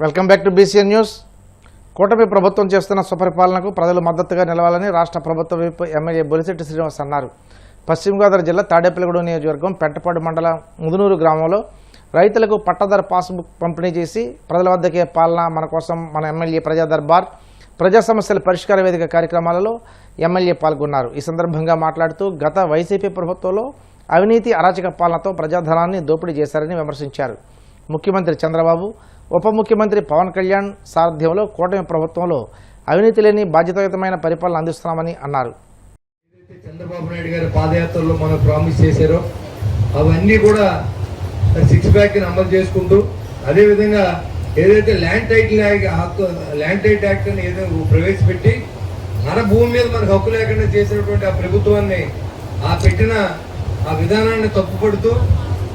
Welcome back to BCN news. కూటమి ప్రభుత్వం చేస్తున్న సుపరిపాలనకు ప్రజలు మద్దతుగా నిలవాలని రాష్ట్ర ప్రభుత్వ వైపు ఎమ్మెల్యే బొలిశెట్టి శ్రీనివాస్ అన్నారు. పశ్చిమ గోదావరి జిల్లా తాడేపల్లిగూడెం నియోజకవర్గం పెంటపాడు మండలం ముదునూరు గ్రామంలో రైతులకు పట్టాదారు పాస్బుక్ పంపిణీ చేసి ప్రజల వద్దకే పాలన మన కోసం మన ఎమ్మెల్యే ప్రజా దర్బార్, ప్రజా సమస్యల పరిష్కార వేదిక కార్యక్రమాలలో ఎమ్మెల్యే పాల్గొన్నారు. ఈ సందర్భంగా మాట్లాడుతూ గత వైసీపీ ప్రభుత్వంలో అవినీతి అరాచక పాలనతో ప్రజాధనాన్ని దోపిడీ చేశారని విమర్శించారు. ముఖ్యమంత్రి చంద్రబాబు, ఉప ముఖ్యమంత్రి పవన్ కళ్యాణ్ సారథ్యంలో కూటమి ప్రభుత్వంలో అవినీతి లేని బాధ్యతాయుతమైన పరిపాలన అందిస్తున్నామని అన్నారు. చంద్రబాబు నాయుడు గారి పాదయాత్రలో మనం ప్రామిస్ చేశారో అవన్నీ కూడా 6 ప్యాక్ అమలు చేసుకుంటూ, అదేవిధంగా ఏదైతే ల్యాండ్ టైటిల్ యాక్ట్ అని ఏదో ప్రవేశపెట్టి మన భూమి మీద మనకు హక్కు లేకుండా చేసినటువంటి ఆ ప్రభుత్వాన్ని పెట్టిన ఆ విధానాన్ని తప్పుపడుతూ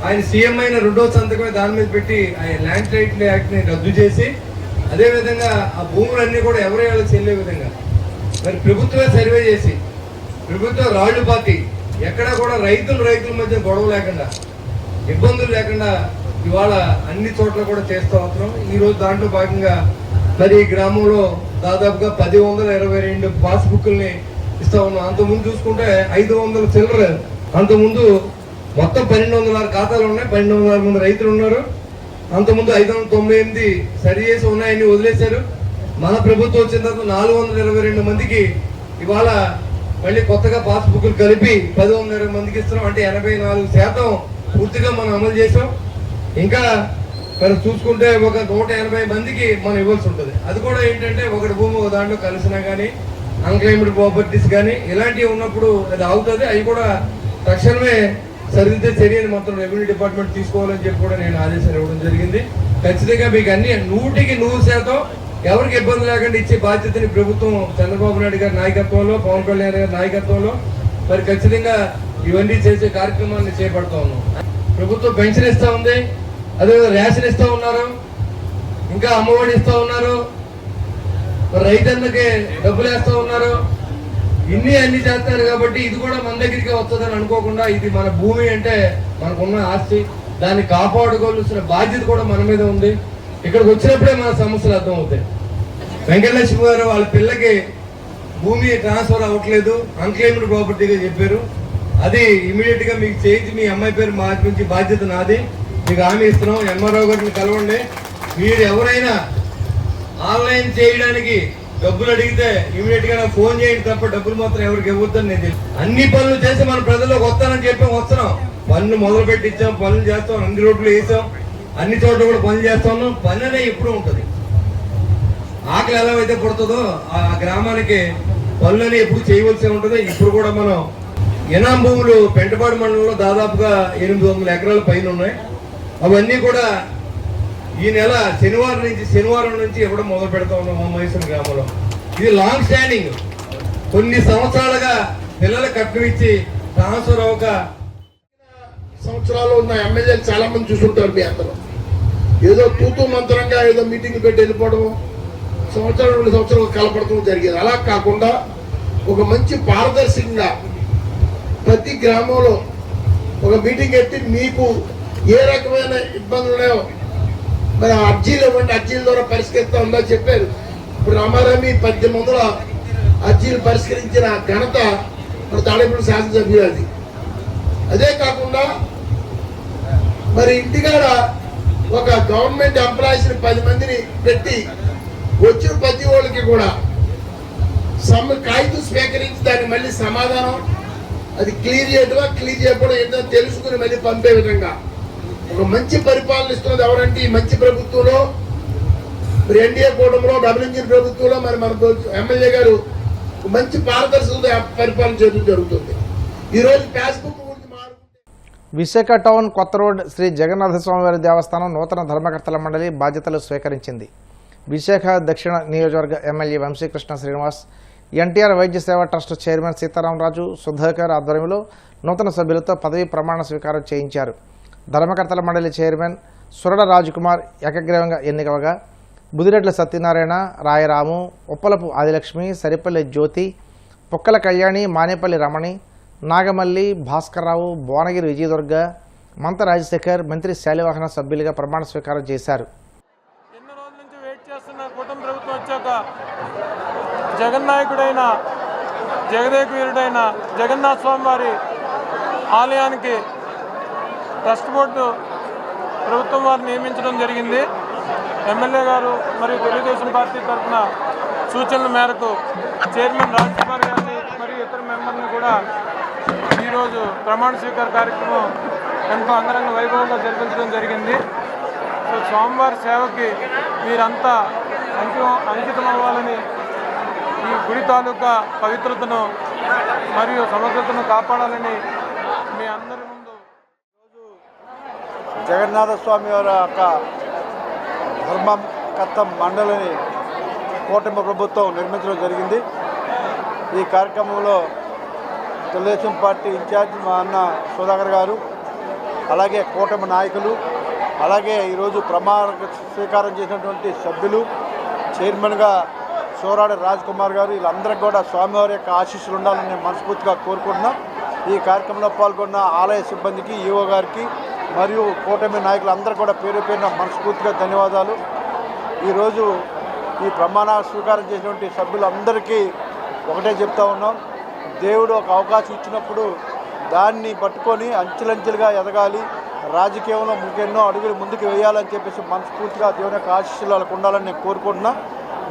ఆయన సీఎం అయిన రెండో సంతకమే దాని మీద పెట్టి ఆయన ల్యాండ్ టైటిల్ యాక్ట్ని రద్దు చేసి, అదేవిధంగా ఆ భూములన్నీ కూడా ఎవరైనా చెల్లే విధంగా మరి ప్రభుత్వమే సర్వే చేసి ప్రభుత్వం రాళ్లు పాతి ఎక్కడా కూడా రైతుల మధ్య గొడవ లేకుండా, ఇబ్బందులు లేకుండా ఇవాళ అన్ని చోట్ల కూడా చేస్తూ వస్తున్నాం. ఈరోజు దాంట్లో భాగంగా మరి ఈ గ్రామంలో దాదాపుగా 1022 పాస్బుక్ల్ని ఇస్తా ఉన్నాం. అంతకుముందు చూసుకుంటే 500 చిల్లర, అంతకుముందు మొత్తం 1206 ఖాతాలు ఉన్నాయి, 1206 మంది రైతులు ఉన్నారు. అంతకుముందు 598 సరి చేసి ఉన్నాయని వదిలేశారు. మన ప్రభుత్వం వచ్చిన తర్వాత 422 మందికి ఇవాళ మళ్ళీ కొత్తగా పాస్బుక్లు కలిపి 1120 మందికి ఇస్తున్నాం. అంటే 84% పూర్తిగా మనం అమలు చేసాం. ఇంకా మరి చూసుకుంటే ఒక 180 మందికి మనం ఇవ్వాల్సి ఉంటుంది. అది కూడా ఏంటంటే ఒకటి భూమి ఒక దాంట్లో కలిసినా కానీ, అన్క్లైమ్డ్ ప్రాపర్టీస్ కానీ ఇలాంటివి ఉన్నప్పుడు అది అవుతుంది. అవి కూడా తక్షణమే సరిదిద్దే చర్యని మొత్తం రెవెన్యూ డిపార్ట్మెంట్ తీసుకోవాలని చెప్పి కూడా నేను ఆదేశాలు ఇవ్వడం జరిగింది. ఖచ్చితంగా మీకు అన్ని 100% ఎవరికి ఇబ్బంది లేకుండా ఇచ్చే బాధ్యతని ప్రభుత్వం చంద్రబాబు నాయుడు గారి నాయకత్వంలో, పవన్ కళ్యాణ్ గారి నాయకత్వంలో మరి ఖచ్చితంగా ఇవన్నీ చేసే కార్యక్రమాన్ని చేపడతా ఉన్నాం. ప్రభుత్వం పెన్షన్ ఇస్తా ఉంది, అదేవిధంగా రేషన్ ఇస్తా ఉన్నారు, ఇంకా అమ్మఒడి ఇస్తా ఉన్నారు, రైతన్నకి డబ్బులు వేస్తా ఉన్నారు. అన్ని చేస్తారు కాబట్టి ఇది కూడా మన దగ్గరికి వస్తుందని అనుకోకుండా, ఇది మన భూమి అంటే మనకున్న ఆస్తి, దాన్ని కాపాడుకోవాల్సిన బాధ్యత కూడా మన మీద ఉంది. ఇక్కడికి వచ్చినప్పుడే మన సమస్యలు అర్థం అవుతాయి. వెంకటలక్ష్మి గారు వాళ్ళ పిల్లకి భూమి ట్రాన్స్ఫర్ అవ్వట్లేదు, అన్క్లెయిమ్డ్ ప్రాపర్టీగా చెప్పారు. అది ఇమీడియట్ గా మీకు చేయించి మీ అమ్మాయి పేరు మార్పించి బాధ్యత నాది, మీకు హామీ ఇస్తున్నాం. ఎంఆర్ఓ గారిని కలవండి. మీరు ఎవరైనా ఆన్లైన్ చేయడానికి డబ్బులు అడిగితే ఇమీడియట్ గా నాకు ఫోన్ చేయండి తప్ప డబ్బులు మాత్రం ఎవరికి ఇవ్వద్దని నేను అన్ని పనులు చేసి మన ప్రజల్లోకి వస్తానని చెప్పి వస్తున్నాం. పనులు మొదలు పెట్టి ఇచ్చాం, పనులు చేస్తాం, అన్ని రోడ్లు వేసాం, అన్ని చోట్ల కూడా పనులు చేస్తా ఉన్నాం. పని అనేది ఎప్పుడు ఉంటుంది. ఆకలి ఎలా అయితే పడుతుందో ఆ గ్రామానికి పనులని ఎప్పుడు చేయవలసి ఉంటుంది. ఇప్పుడు కూడా మనం ఎనాం భూములు పెంటపాడు మండలంలో దాదాపుగా 800 ఎకరాల పైన ఉన్నాయి. అవన్నీ కూడా ఈ నెల శనివారం నుంచి ఇవ్వడం మొదలు పెడతా ఉన్నాం మా మైసూరు గ్రామంలో. ఇది లాంగ్ స్టాండింగ్, కొన్ని సంవత్సరాలుగా పిల్లల కట్నం ఇచ్చి ట్రాన్స్ఫర్ అవ్వక సంవత్సరాలు ఉన్న ఎమ్మెల్యేలు చాలా మంది చూసుంటారు. మీ అందరూ ఏదో తూతూ మంత్రంగా ఏదో మీటింగ్ పెట్టి వెళ్ళిపోవడం, 2 సంవత్సరాలు కలపడటం జరిగేది. అలా కాకుండా ఒక మంచి పారదర్శకంగా ప్రతి గ్రామంలో ఒక మీటింగ్ పెట్టి మీకు ఏ రకమైన ఇబ్బందులు మరి అర్జీలు ఇవ్వండి, అర్జీల ద్వారా పరిష్కరిస్తా ఉందా చెప్పారు. ఇప్పుడు రామారామి 1800 అర్జీలు పరిష్కరించిన ఘనత మన తాడేపల్లి శాసనసభ్యులు. అదే కాకుండా మరి ఇంటికాడ ఒక గవర్నమెంట్ ఎంప్లాయీస్ 10 మందిని పెట్టి వచ్చిన ప్రతి వాళ్ళకి కూడా కాగితం స్వీకరించి దాన్ని మళ్ళీ సమాధానం అది క్లియర్ చేయకపోవడం ఏంటో తెలుసుకుని మళ్ళీ పంపే విధంగా ఒక మంచి పరిపాలన ఇస్తున్నది ఎవరంటే ఈ మంచి ప్రభుత్వంలో, మరి ఎన్డీఏ కూటమిలో, డబుల్ ఇంజిన్ ప్రభుత్వంలో మరి మన ఎమ్మెల్యే గారు మంచి పారదర్శకత పరిపాలన చేయడం జరుగుతుంది. ఈరోజు ఫేస్బుక్ గురించి విశాఖ టౌన్ కొత్త రోడ్ శ్రీ జగన్నాథ స్వామివారి దేవస్థానం నూతన ధర్మకర్తల మండలి బాధ్యతలు స్వీకరించింది. విశాఖ దక్షిణ నియోజకవర్గ ఎమ్మెల్యే వంశీకృష్ణ శ్రీనివాస్, ఎన్టీఆర్ వైద్య సేవా ట్రస్ట్ చైర్మన్ సీతారామరాజు, సుధాకర్ ఆధ్వర్యంలో నూతన సభ్యులతో పదవీ ప్రమాణ స్వీకారం చేయించారు. ధర్మకర్తల మండలి చైర్మన్ సురడ రాజ్కుమార్ ఏకగ్రీవంగా ఎన్నికవగా బుదిరెడ్ల సత్యనారాయణ, రాయరాము, ఉప్పలపు ఆదిలక్ష్మి, సరిపల్లి జ్యోతి, పుక్కల కళ్యాణి, మానేపల్లి రమణి, నాగమల్లి, భాస్కర్రావు, భువనగిరి విజయదుర్గ, మంత రాజశేఖర్, మంత్రి శాలివాహన సభ్యులుగా ప్రమాణ స్వీకారం చేశారు. నుంచి వెయిట్ చేస్తున్న కూటమి ప్రభుత్వం వచ్చాక జగన్నాయకుడైన జగదేకవీరుడైన జగన్నాథ స్వామి వారి ఆలయానికి ట్రస్ట్ బోర్డు ప్రభుత్వం వారు నియమించడం జరిగింది. ఎమ్మెల్యే గారు మరియు తెలుగుదేశం పార్టీ తరఫున సూచనల మేరకు చైర్మన్ రాజ్కుమార్ గారిని మరియు ఇతర మెంబర్ని కూడా ఈరోజు ప్రమాణ స్వీకార కార్యక్రమం ఎంతో అంగరంగ వైభవంగా జరిపించడం జరిగింది. సో స్వామివారి సేవకి మీరంతా అంకితం అవ్వాలని, ఈ గుడి తాలూకా పవిత్రతను మరియు సమగ్రతను కాపాడాలని మీ అందరి ముందు జగన్నాథ స్వామి వారి యొక్క ధర్మకర్త మండలిని కూటమి ప్రభుత్వం నిర్మించడం జరిగింది. ఈ కార్యక్రమంలో తెలుగుదేశం పార్టీ ఇన్ఛార్జ్ మా అన్న సుధాకర్ గారు, అలాగే కూటమి నాయకులు, అలాగే ఈరోజు ప్రమాణ స్వీకారం చేసినటువంటి సభ్యులు, చైర్మన్గా సోరాడ రాజ్కుమార్ గారు, వీళ్ళందరికీ కూడా స్వామివారి యొక్క ఆశీస్సులు ఉండాలని నేను మనస్ఫూర్తిగా కోరుకుంటున్నాం. ఈ కార్యక్రమంలో పాల్గొన్న ఆలయ సిబ్బందికి, ఈఓ గారికి మరియు కూటమి నాయకులందరూ కూడా పేరు పేరున మనస్ఫూర్తిగా ధన్యవాదాలు. ఈరోజు ఈ ప్రమాణ స్వీకారం చేసినటువంటి సభ్యులందరికీ ఒకటే చెప్తా ఉన్నాం, దేవుడు ఒక అవకాశం ఇచ్చినప్పుడు దాన్ని పట్టుకొని అంచెలంచెలుగా ఎదగాలి, రాజకీయంలో ఇంకెన్నో అడుగులు ముందుకు వేయాలని చెప్పేసి మనస్ఫూర్తిగా దేవుని యొక్క ఆశీస్సులు వాళ్ళకు ఉండాలని నేను కోరుకుంటున్నా.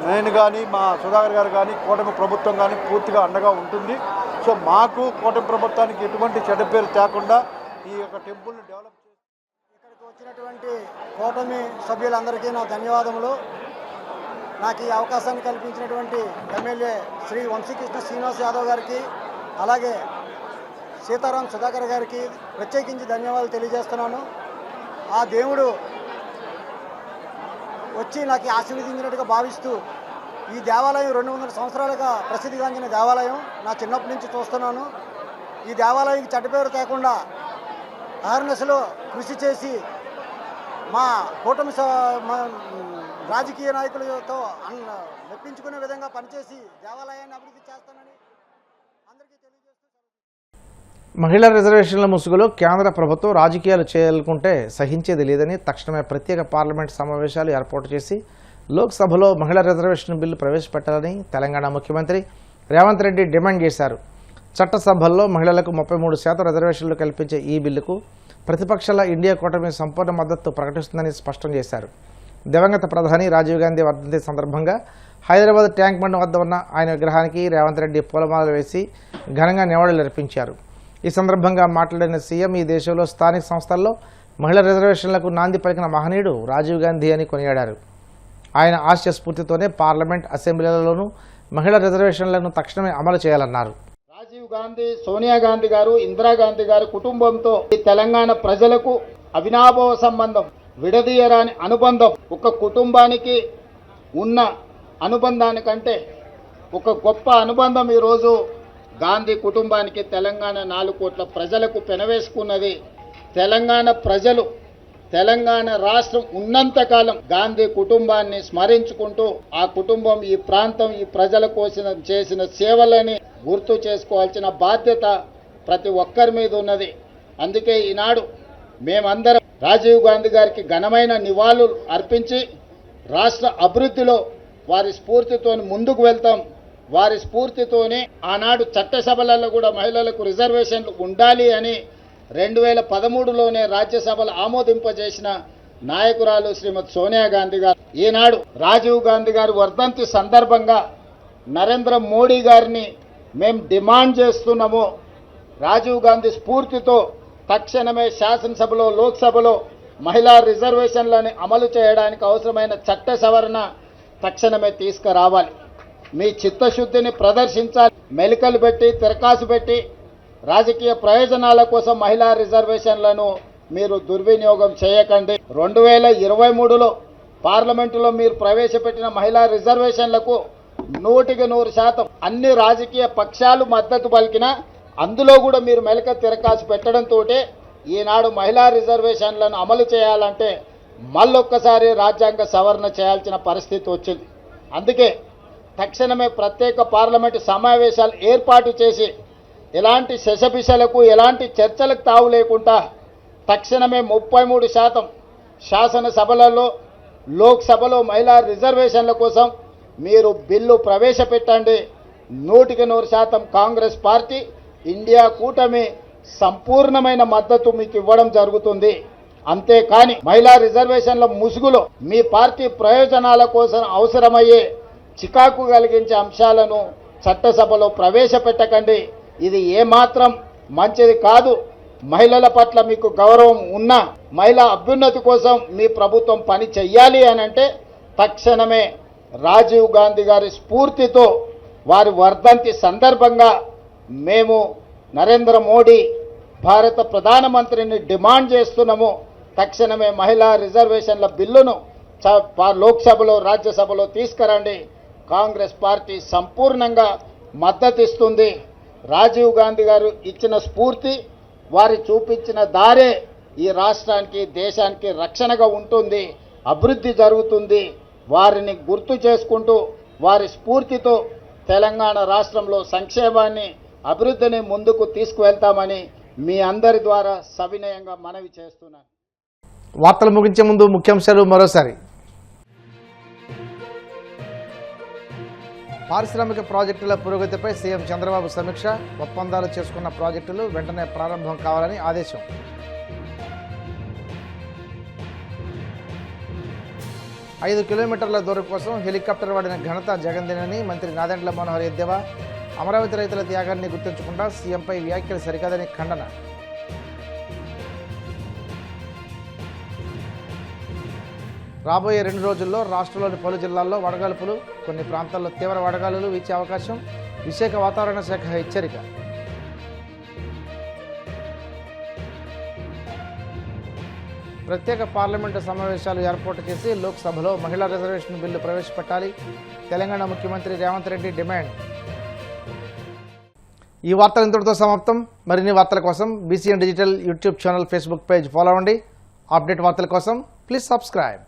నేను కానీ మా సుధాకర్ గారు కానీ కూటమి ప్రభుత్వం కానీ పూర్తిగా అండగా ఉంటుంది. సో మాకు కూటమి ప్రభుత్వానికి ఎటువంటి చెడ్డ పేరు తేకుండా ఈ యొక్క టెంపుల్ని డెవలప్ చేసి ఇక్కడికి వచ్చినటువంటి కూటమి సభ్యులందరికీ నా ధన్యవాదములు. నాకు ఈ అవకాశాన్ని కల్పించినటువంటి ఎమ్మెల్యే శ్రీ వంశీకృష్ణ శ్రీనివాస్ యాదవ్ గారికి, అలాగే సీతారాం సుధాకర్ గారికి ప్రత్యేకించి ధన్యవాదాలు తెలియజేస్తున్నాను. ఆ దేవుడు వచ్చి నాకు ఆశీర్వదించినట్టుగా భావిస్తూ, ఈ దేవాలయం 200 సంవత్సరాలుగా ప్రసిద్ధిగాంచిన దేవాలయం. నా చిన్నప్పటి నుంచి చూస్తున్నాను. ఈ దేవాలయానికి చెడ్డ పేరు తేకుండా అవేర్నెస్లో కృషి చేసి మా కూటమి రాజకీయ నాయకులతో మెప్పించుకునే విధంగా పనిచేసి దేవాలయాన్ని అభివృద్ధి చేస్తానని అందరికీ తెలియజేస్తూ, మహిళా రిజర్వేషన్ల ముసుగులో కేంద్ర ప్రభుత్వం రాజకీయాలు చేయాలనుకుంటే సహించేది లేదని తక్షణమే ప్రత్యేక పార్లమెంట్ సమావేశాలు ఏర్పాటు చేసి లోక్సభలో మహిళా రిజర్వేషన్ బిల్లు ప్రవేశపెట్టాలని తెలంగాణ ముఖ్యమంత్రి రేవంత్ రెడ్డి డిమాండ్ చేశారు. చట్టసభల్లో మహిళలకు 33% రిజర్వేషన్లు కల్పించే ఈ బిల్లుకు ప్రతిపక్షాల ఇండియా కూటమి సంపూర్ణ మద్దతు ప్రకటిస్తుందని స్పష్టం చేశారు. దివంగత ప్రధాని రాజీవ్ గాంధీ వర్ధంతి సందర్భంగా హైదరాబాద్ ట్యాంక్ బండ్ వద్ద ఉన్న ఆయన విగ్రహానికి రేవంత్ రెడ్డి పూలమాలలు వేసి ఘనంగా నివాళులర్పించారు. ఈ సందర్భంగా మాట్లాడిన సీఎం ఈ దేశంలో స్థానిక సంస్థల్లో మహిళా రిజర్వేషన్లకు నాంది పలికిన మహనీయుడు రాజీవ్ గాంధీ అని కొనియాడారు. ఆయన ఆశయ స్ఫూర్తితోనే పార్లమెంట్, అసెంబ్లీలలోనూ మహిళా రిజర్వేషన్లను తక్షణమే అమలు చేయాలన్నారు. రాజీవ్ గాంధీ, సోనియా గాంధీ గారు, ఇందిరాగాంధీ గారు కుటుంబంతో ఈ తెలంగాణ ప్రజలకు అవినాభావ సంబంధం, విడదీయరాని అనుబంధం. ఒక కుటుంబానికి ఉన్న అనుబంధానికంటే ఒక గొప్ప అనుబంధం ఈరోజు గాంధీ కుటుంబానికి తెలంగాణ 4 కోట్ల ప్రజలకు పెనవేసుకున్నది. తెలంగాణ ప్రజలు, తెలంగాణ రాష్ట్రం ఉన్నంతకాలం గాంధీ కుటుంబాన్ని స్మరించుకుంటూ ఆ కుటుంబం, ఈ ప్రాంతం, ఈ ప్రజల కోసం చేసిన సేవలని గుర్తు చేసుకోవాల్సిన బాధ్యత ప్రతి ఒక్కరి మీద ఉన్నది. అందుకే ఈనాడు మేమందరం రాజీవ్ గాంధీ గారికి ఘనమైన నివాళులు అర్పించి రాష్ట్ర అభివృద్ధిలో వారి స్ఫూర్తితో ముందుకు వెళ్తాం. వారి స్ఫూర్తితోనే ఆనాడు చట్టసభలలో కూడా మహిళలకు రిజర్వేషన్లు ఉండాలి అని 2013లోనే రాజ్యసభలు ఆమోదింపజేసిన నాయకురాలు శ్రీమతి సోనియా గాంధీ గారు. ఈనాడు రాజీవ్ గాంధీ గారి వర్ధంతి సందర్భంగా నరేంద్ర మోడీ గారిని మేము డిమాండ్ చేస్తున్నాము, రాజీవ్ గాంధీ స్ఫూర్తితో తక్షణమే శాసనసభలో, లోక్సభలో మహిళా రిజర్వేషన్లను అమలు చేయడానికి అవసరమైన చట్ట సవరణ తక్షణమే తీసుకురావాలి. మీ చిత్తశుద్ధిని ప్రదర్శించాలి. మెలికలు పెట్టి, తిరకాసు పెట్టి రాజకీయ ప్రయోజనాల కోసం మహిళా రిజర్వేషన్లను మీరు దుర్వినియోగం చేయకండి. 2023లో పార్లమెంటులో మీరు ప్రవేశపెట్టిన మహిళా రిజర్వేషన్లకు 100% అన్ని రాజకీయ పక్షాలు మద్దతు పలికినా అందులో కూడా మీరు మెలిక తిరకాసు పెట్టడంతో ఈనాడు మహిళా రిజర్వేషన్లను అమలు చేయాలంటే మళ్ళొక్కసారి రాజ్యాంగ సవరణ చేయాల్సిన పరిస్థితి వచ్చింది. అందుకే తక్షణమే ప్రత్యేక పార్లమెంటు సమావేశాలు ఏర్పాటు చేసి ఎలాంటి శశపిశలకు, ఎలాంటి చర్చలకు తావు లేకుండా తక్షణమే 33% శాసనసభలలో లోక్సభలో మహిళా రిజర్వేషన్ల కోసం మీరు బిల్లు ప్రవేశపెట్టండి. 100% కాంగ్రెస్ పార్టీ ఇండియా కూటమి సంపూర్ణమైన మద్దతు మీకు ఇవ్వడం జరుగుతుంది. అంతేకాని మహిళా రిజర్వేషన్ల ముసుగులో మీ పార్టీ ప్రయోజనాల కోసం అవసరమయ్యే చికాకు కలిగించే అంశాలను చట్టసభలో ప్రవేశపెట్టకండి. ఇది ఏమాత్రం మంచిది కాదు. మహిళల పట్ల మీకు గౌరవం ఉన్నా మహిళా అభ్యున్నతి కోసం మీ ప్రభుత్వం పని చెయ్యాలి అని అంటే తక్షణమే రాజీవ్ గాంధీ గారి స్ఫూర్తితో వారి వర్ధంతి సందర్భంగా మేము నరేంద్ర మోడీ భారత ప్రధానమంత్రిని డిమాండ్ చేస్తున్నాము. తక్షణమే మహిళా రిజర్వేషన్ల బిల్లును లోక్సభలో రాజ్యసభలో తీసుకురండి. కాంగ్రెస్ పార్టీ సంపూర్ణంగా మద్దతిస్తుంది. రాజీవ్ గాంధీ గారు ఇచ్చిన స్ఫూర్తి, వారి చూపించిన దారే ఈ రాష్ట్రానికి దేశానికి రక్షణగా ఉంటుంది, అభివృద్ధి జరుగుతుంది. వారిని గుర్తు చేసుకుంటూ వారి స్ఫూర్తితో తెలంగాణ రాష్ట్రంలో సంక్షేమాన్ని అభివృద్ధిని ముందుకు తీసుకువెళ్తామని మీ అందరి ద్వారా సవినయంగా మనవి చేస్తున్నాను. వార్తలు ముగించే ముందు ముఖ్యాంశాలు మరోసారి. పారిశ్రామిక ప్రాజెక్టుల పురోగతిపై సీఎం చంద్రబాబు సమీక్ష. ఒప్పందాలు చేసుకున్న ప్రాజెక్టులు వెంటనే ప్రారంభం కావాలని ఆదేశం. ఐదు కిలోమీటర్ల దూరం కోసం హెలికాప్టర్ వాడిన ఘనత జగన్దేనని మంత్రి నాదెండ్ల మనోహర్ ఎద్దేవా. అమరావతి రైతుల త్యాగాన్ని గుర్తుంచకుండా సీఎంపై వ్యాఖ్యలు సరికాదని ఖండన. రాబోయే 2 రోజుల్లో రాష్ట్రంలోని పలు జిల్లాల్లో వడగాల్పులు, కొన్ని ప్రాంతాల్లో తీవ్ర వడగాలులు వీచే అవకాశం. విశాఖ వాతావరణ శాఖ హెచ్చరిక. ప్రత్యేక పార్లమెంటు సమావేశాలు ఏర్పాటు చేసి లోక్సభలో మహిళా రిజర్వేషన్ బిల్లు ప్రవేశపెట్టాలి. తెలంగాణ ముఖ్యమంత్రి రేవంత్ రెడ్డి డిమాండ్. ఈ వార్తలు ఇంతటితో సమాప్తం. మరిన్ని వార్తల కోసం BCN digital YouTube channel, Facebook page follow అవ్వండి. అప్డేట్ వార్తల కోసం ప్లీజ్ సబ్స్క్రైబ్.